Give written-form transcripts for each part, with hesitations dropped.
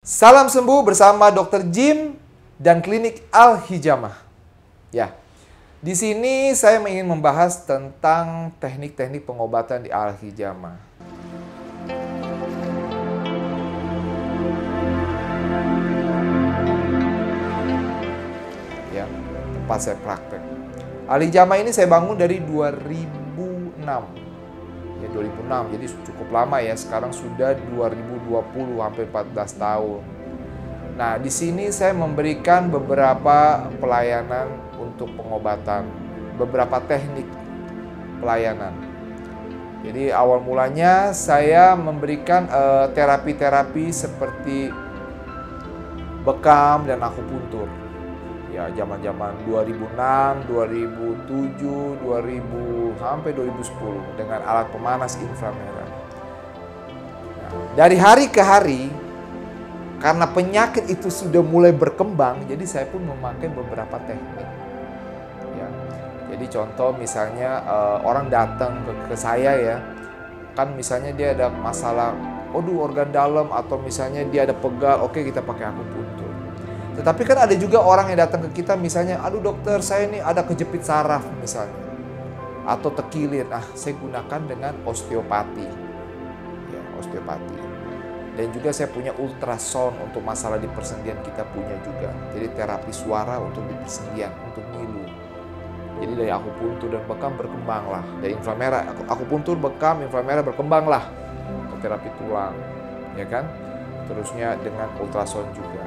Salam sembuh bersama Dr. Jim dan Klinik Al-Hijamah. Ya, di sini saya ingin membahas tentang teknik-teknik pengobatan di Al-Hijamah. Ya, tempat saya praktek. Al-Hijamah ini saya bangun dari 2006. Ya, 2006, jadi cukup lama ya. Sekarang sudah 2020, hampir 14 tahun. Nah, di sini saya memberikan beberapa pelayanan untuk pengobatan, beberapa teknik pelayanan. Jadi awal mulanya saya memberikan terapi-terapi seperti bekam dan akupuntur. Ya, zaman-zaman 2006, 2007, 2000 sampai 2010 dengan alat pemanas inframerah. Nah, dari hari ke hari, karena penyakit itu sudah mulai berkembang, jadi saya pun memakai beberapa teknik. Ya, jadi contoh misalnya orang datang ke saya ya, kan misalnya dia ada masalah, organ dalam atau misalnya dia ada pegal, oke kita pakai akupuntur. Tetapi kan ada juga orang yang datang ke kita misalnya, aduh dokter saya ini ada kejepit saraf misalnya. Atau tekilir, saya gunakan dengan osteopati. Ya, osteopati. Dan juga saya punya ultrasound untuk masalah di persendian kita punya juga. Jadi terapi suara untuk di persendian, untuk ngilu. Jadi dari akupuntur dan bekam berkembanglah. Dari inframerah, akupuntur, bekam, inframerah berkembanglah ke terapi tulang. Ya kan? Terusnya dengan ultrasound juga.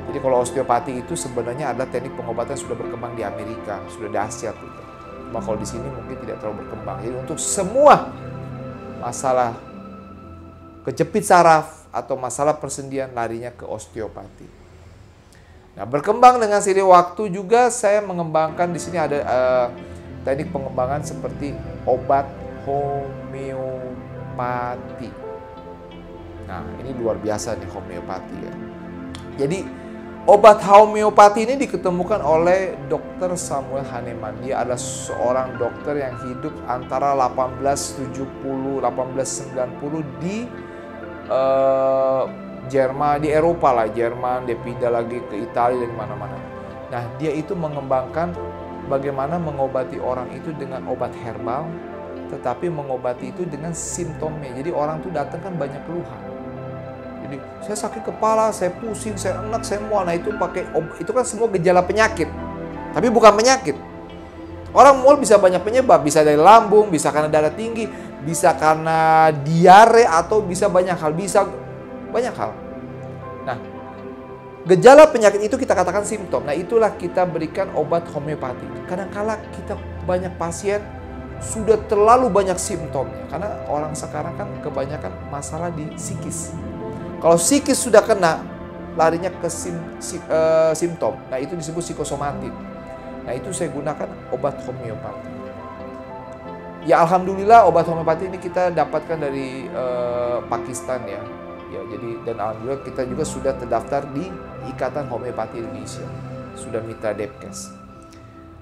Jadi kalau osteopati itu sebenarnya adalah teknik pengobatan yang sudah berkembang di Amerika, sudah dahsyat gitu. Cuma kalau di sini mungkin tidak terlalu berkembang. Jadi untuk semua masalah kejepit saraf atau masalah persendian larinya ke osteopati. Nah, berkembang dengan seiring waktu juga saya mengembangkan di sini ada teknik pengembangan seperti obat homeopati. Nah, ini luar biasa nih homeopati ya. Jadi obat homeopati ini diketemukan oleh Dr. Samuel Hahnemann. Dia adalah seorang dokter yang hidup antara 1870-1890 di Jerman, di Eropa lah, Jerman, dia pindah lagi ke Italia dan mana-mana. Nah, dia itu mengembangkan bagaimana mengobati orang itu dengan obat herbal, tetapi mengobati itu dengan simptomnya. Jadi orang tuh datang kan banyak keluhan. Jadi saya sakit kepala, saya pusing, saya enak, saya mual. Nah itu pakai itu kan semua gejala penyakit, tapi bukan penyakit. Orang mual bisa banyak penyebab, bisa dari lambung, bisa karena darah tinggi, bisa karena diare atau bisa banyak hal, bisa banyak hal. Nah, gejala penyakit itu kita katakan simptom. Nah itulah kita berikan obat homeopati. Kadang-kala kita banyak pasien sudah terlalu banyak simptomnya, karena orang sekarang kan kebanyakan masalah di psikis. Kalau psikis sudah kena, larinya ke simptom. Nah, itu disebut psikosomatik. Nah, itu saya gunakan obat homeopati. Ya, alhamdulillah obat homeopati ini kita dapatkan dari Pakistan ya. Ya, jadi dan alhamdulillah kita juga sudah terdaftar di Ikatan Homeopati Indonesia. Sudah mitra Depkes.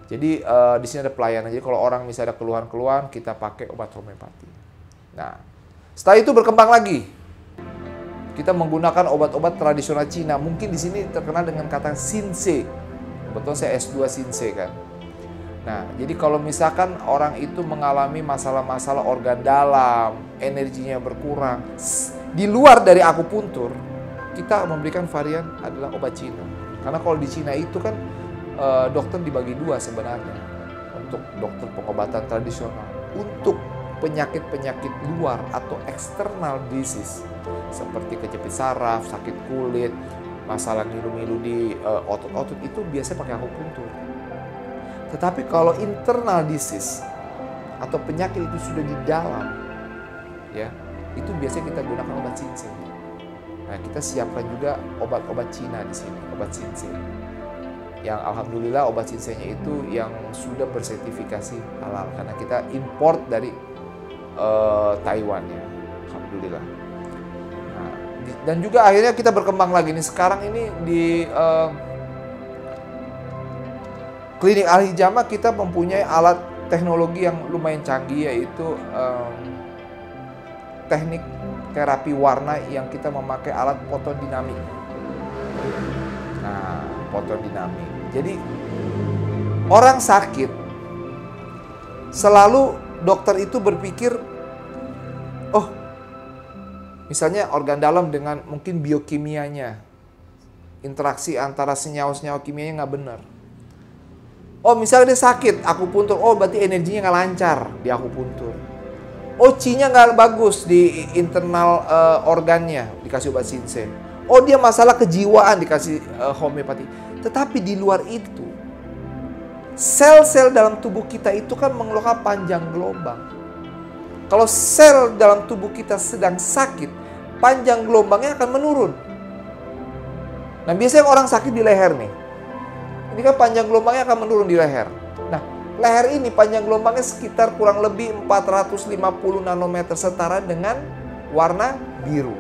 Jadi di sini ada pelayanan. Jadi kalau orang misalnya ada keluhan-keluhan, kita pakai obat homeopati. Nah, setelah itu berkembang lagi. Kita menggunakan obat-obat tradisional Cina. Mungkin di sini terkenal dengan kata Shinsei. Betul, saya S2 Shinsei kan. Nah, jadi kalau misalkan orang itu mengalami masalah-masalah organ dalam, energinya berkurang, di luar dari akupuntur, kita memberikan varian adalah obat Cina. Karena kalau di Cina itu kan dokter dibagi dua sebenarnya. Untuk dokter pengobatan tradisional, untuk penyakit-penyakit luar atau external disease seperti kejepit saraf, sakit kulit, masalah ngilu-ngilu di otot-otot itu biasanya pakai akupuntur. Tetapi kalau internal disease atau penyakit itu sudah di dalam, ya itu biasanya kita gunakan obat Shinsei. Nah, kita siapkan juga obat-obat Cina di sini, obat Shinsei. Yang alhamdulillah obat Shinsei-nya itu yang sudah bersertifikasi halal karena kita import dari Taiwan ya, alhamdulillah. Nah, dan juga akhirnya kita berkembang lagi nih. Sekarang ini di Klinik Al-Hijamah kita mempunyai alat teknologi yang lumayan canggih, yaitu teknik terapi warna yang kita memakai alat fotodinamik. Nah, fotodinamik. Jadi orang sakit selalu dokter itu berpikir, oh, misalnya organ dalam dengan mungkin biokimianya, interaksi antara senyawa-senyawa kimianya nggak benar. Oh, misalnya dia sakit, akupuntur, oh berarti energinya nggak lancar di akupuntur. Oh, Qi-nya nggak bagus di internal organnya, dikasih obat Shinsei. Oh, dia masalah kejiwaan, dikasih homeopati. Tetapi di luar itu, sel-sel dalam tubuh kita itu kan mengeluarkan panjang gelombang. Kalau sel dalam tubuh kita sedang sakit, panjang gelombangnya akan menurun. Nah, biasanya orang sakit di leher nih. Ini kan panjang gelombangnya akan menurun di leher. Nah, leher ini panjang gelombangnya sekitar kurang lebih 450 nanometer, setara dengan warna biru.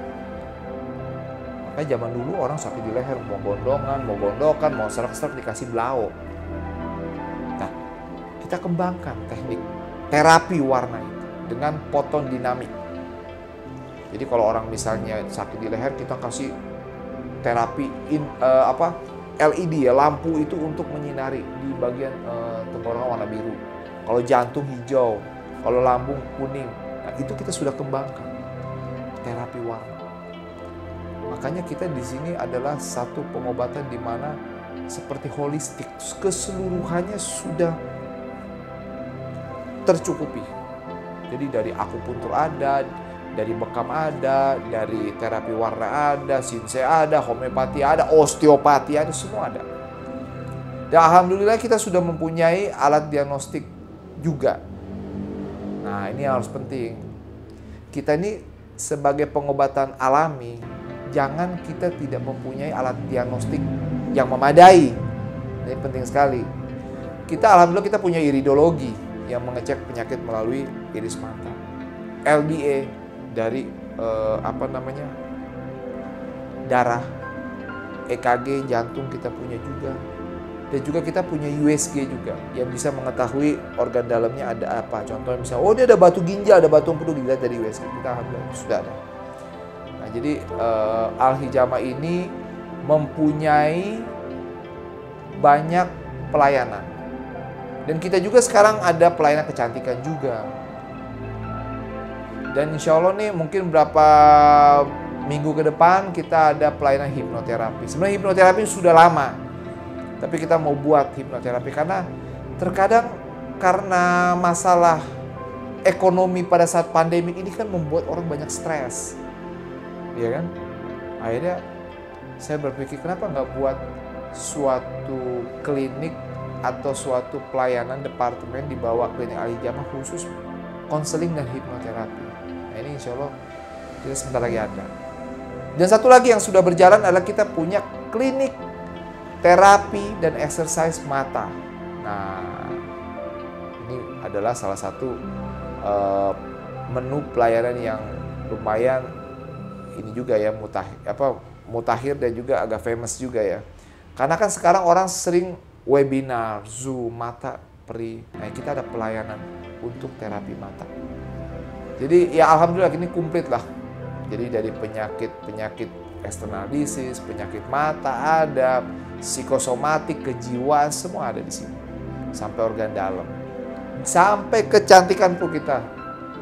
Makanya zaman dulu orang sakit di leher, mau gondongan, mau gondokan, mau serak-serak dikasih blau. Nah, kita kembangkan teknik terapi warna itu dengan foton dinamik. Jadi kalau orang misalnya sakit di leher, kita kasih terapi LED ya, lampu itu untuk menyinari di bagian tenggorokan warna biru. Kalau jantung hijau, kalau lambung kuning. Nah, itu kita sudah kembangkan terapi warna. Makanya kita di sini adalah satu pengobatan di mana seperti holistik, keseluruhannya sudah tercukupi. Jadi dari akupuntur ada, dari bekam ada, dari terapi warna ada, Shinsei ada, homeopati ada, osteopati ada, semua ada. Dan alhamdulillah kita sudah mempunyai alat diagnostik juga. Nah, ini harus penting. Kita ini sebagai pengobatan alami, jangan kita tidak mempunyai alat diagnostik yang memadai. Ini penting sekali. Kita alhamdulillah kita punya iridologi yang mengecek penyakit melalui iris mata. LDA dari darah, EKG jantung kita punya juga, dan juga kita punya USG juga yang bisa mengetahui organ dalamnya ada apa. Contohnya misalnya, oh dia ada batu ginjal, ada batu empedu, dilihat dari USG, kita alhamdulillah sudah ada. Nah, jadi Al-Hijamah ini mempunyai banyak pelayanan, dan kita juga sekarang ada pelayanan kecantikan juga. Dan insya Allah nih mungkin berapa minggu ke depan kita ada pelayanan hipnoterapi. Sebenarnya hipnoterapi sudah lama, tapi kita mau buat hipnoterapi karena terkadang karena masalah ekonomi pada saat pandemi ini kan membuat orang banyak stres, ya kan? Akhirnya saya berpikir kenapa nggak buat suatu klinik atau suatu pelayanan departemen di bawah klinik Al-Hijamah khusus konseling dan hipnoterapi. Nah, ini insya Allah kita sebentar lagi ada. Dan satu lagi yang sudah berjalan adalah kita punya klinik terapi dan exercise mata. Nah, ini adalah salah satu menu pelayanan yang lumayan ini juga ya, mutakhir dan juga agak famous juga ya. Karena kan sekarang orang sering webinar, Zoom, mata perih. Nah, kita ada pelayanan untuk terapi mata. Jadi ya alhamdulillah ini komplit lah. Jadi dari penyakit external disease, penyakit mata ada, psikosomatik, kejiwaan, semua ada di sini. Sampai organ dalam. Sampai kecantikan pun kita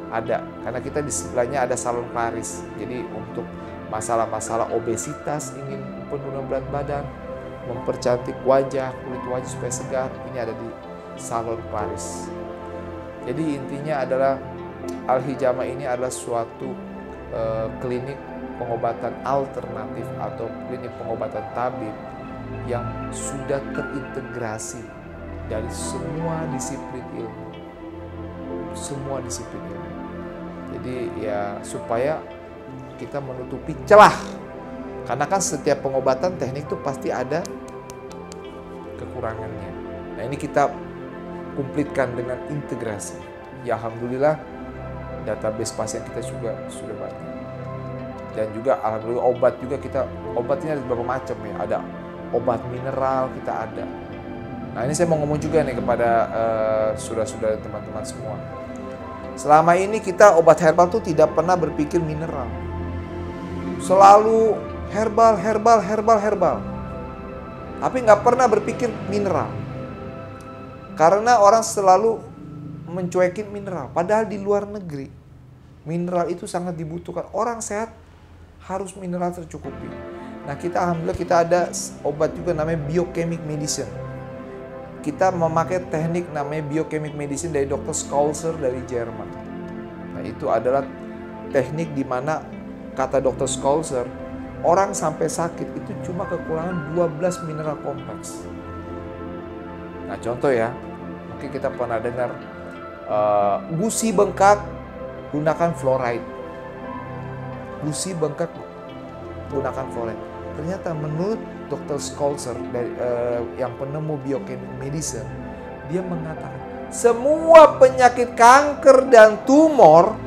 ada. Karena kita di sebelahnya ada salon Claris. Jadi untuk masalah-masalah obesitas, ingin penurunan berat badan, mempercantik wajah, kulit wajah supaya segar, ini ada di salon Claris. Jadi intinya adalah Al-Hijamah ini adalah suatu klinik pengobatan alternatif atau klinik pengobatan tabib yang sudah terintegrasi dari semua disiplin ilmu. Semua disiplin ilmu. Jadi ya supaya kita menutupi celah. Karena kan setiap pengobatan teknik itu pasti ada kekurangannya. Nah, ini kita kumplitkan dengan integrasi. Ya alhamdulillah database pasien kita juga sudah banyak. Dan juga alhamdulillah obat juga obatnya ada beberapa macam ya. Ada obat mineral kita ada. Nah, ini saya mau ngomong juga nih kepada saudara-saudara teman-teman semua. Selama ini kita obat herbal tuh tidak pernah berpikir mineral. Selalu herbal, herbal, herbal, herbal. Tapi nggak pernah berpikir mineral. Karena orang selalu mencuekin mineral. Padahal di luar negeri, mineral itu sangat dibutuhkan. Orang sehat harus mineral tercukupi. Nah kita alhamdulillah kita ada obat juga namanya biochemic medicine. Kita memakai teknik namanya biochemic medicine dari Dr. Scholzer dari Jerman. Nah itu adalah teknik di mana kata Dr. Scholzer, orang sampai sakit itu cuma kekurangan 12 mineral kompleks. Nah contoh ya, mungkin kita pernah dengar gusi bengkak gunakan fluoride. Gusi bengkak gunakan fluoride. Ternyata menurut Dr. Scholzer dari yang penemu biochemic medicine, dia mengatakan semua penyakit kanker dan tumor,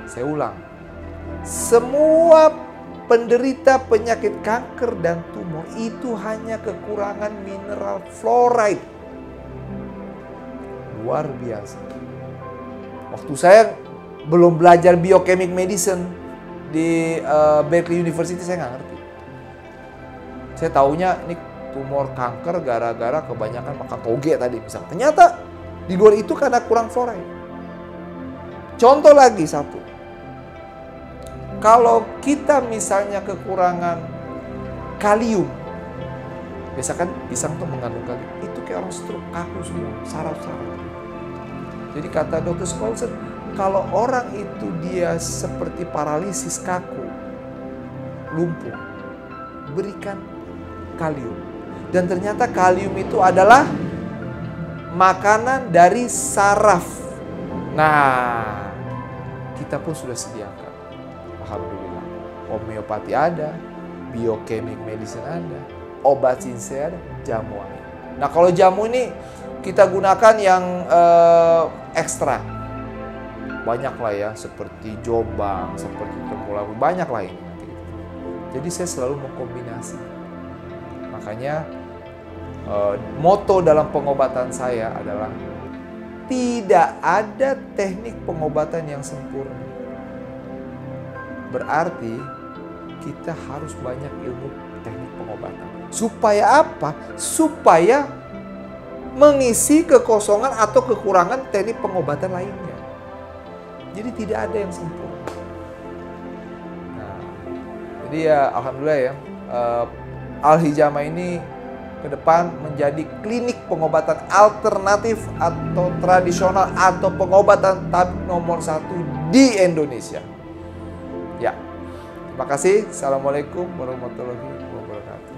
saya ulang, semua penderita penyakit kanker dan tumor itu hanya kekurangan mineral fluoride. Luar biasa. Waktu saya belum belajar biochemic medicine di Berkeley University, saya nggak ngerti. Saya taunya ini tumor kanker gara-gara kebanyakan makan toge tadi misalnya. Ternyata di luar itu karena kurang fluoride. Contoh lagi satu. Kalau kita misalnya kekurangan kalium, biasa kan pisang tuh mengandung kalium, itu kayak orang stroke, kaku semua, saraf-saraf. Jadi kata Dr. Scholzer, kalau orang itu dia seperti paralisis, kaku, lumpuh, berikan kalium. Dan ternyata kalium itu adalah makanan dari saraf. Nah, kita pun sudah sediakan. Alhamdulillah. Homeopati ada, biochemic medicine ada, obat sinsai ada, jamu ada. Nah kalau jamu ini kita gunakan yang ekstra. Banyak lah ya, seperti jombang, seperti temulawak, banyak lain. Jadi saya selalu mengkombinasi. Makanya moto dalam pengobatan saya adalah tidak ada teknik pengobatan yang sempurna. Berarti kita harus banyak ilmu teknik pengobatan. Supaya apa? Supaya mengisi kekosongan atau kekurangan teknik pengobatan lainnya. Jadi tidak ada yang sempurna. Nah, jadi ya alhamdulillah ya, Al-Hijamah ini ke depan menjadi klinik pengobatan alternatif atau tradisional atau pengobatan tabib nomor 1 di Indonesia. Ya, terima kasih. Assalamualaikum warahmatullahi wabarakatuh.